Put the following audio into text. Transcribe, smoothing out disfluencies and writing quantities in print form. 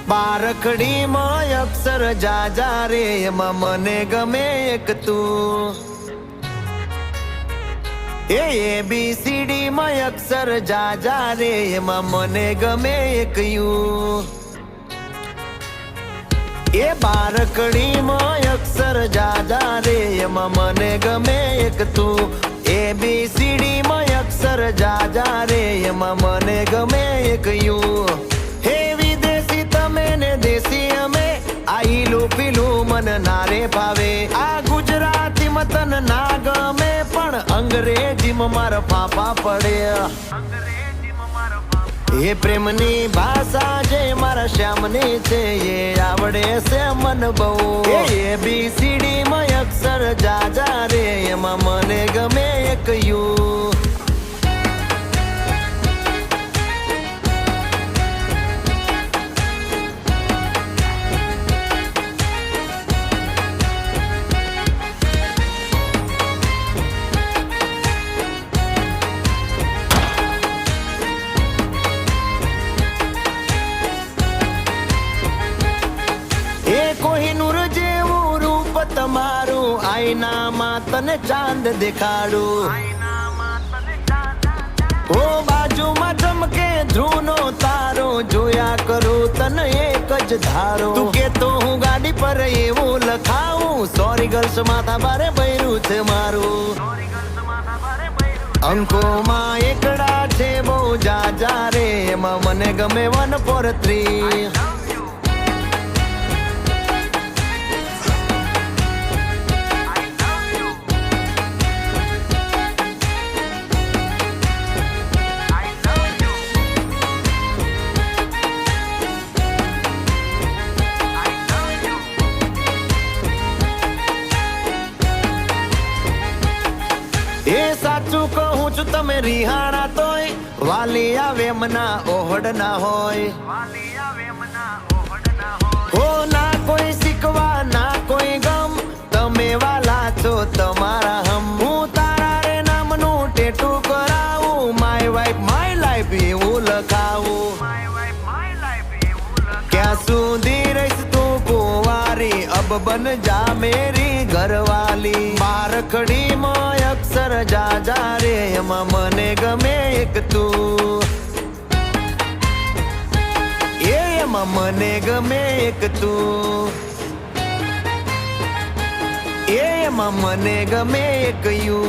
બારખડીમાં અક્ષર જાજા રે એમાં મને ગમે એક તું ABCD માં અક્ષર જાજા રે એમાં મને ગમે એક યુ બારખડીમાં અક્ષર જાજા રે એમાં મને ગમે એક તું ABCD માં અક્ષર જાજા રે એમાં મને ગમે એક યુ મન નારે ભાવે આ ગુજરાતી મતન ના ગમે પણ અંગ્રેજીમાં મારા પાપા પડે એ પ્રેમની ભાષા જે મારા શ્યામની છે એ આવડે છે મન બહુ ABCD માં અક્ષર જાજા રે એમાં મને ગમે એક યુ કોહિનૂર જેવું રૂપ તમારું આઈનામાં તને ચાંદ દેખાડું ઓ બાજુમાં ચમકે ધ્રુવનો તારો જોયા કરું તને એક જ ધારો તું કે તો હું ગાડી પર એવું લખાવું સોરી ગર્લ્સ માથા બારે બૈરું છે મારું અંકોમાં એકડા છે બહુ જાજા રે એમાં મને ગમે 143 સાચું કહું છું તમે રિહાણા તોય વાલી આવે મના ઓહડ ના હોય હો ના કોઈ શીખવા ના કોઈ ગમ તમે વાલા છો તમારા હમ હું તારા રે નામનું ટેટુ કરાવું માય વાઇફ માય લાઈફ એવું લખાવું ક્યાં સુધી રહીશ તું કુંવારી અબ બન જા મેરી ઘરવાલી બારખડીમાં અક્ષર જાજા રે એમાં મને ગમે એક તું એમાં મને ગમે એક તું એમાં મને ગમે એક યુ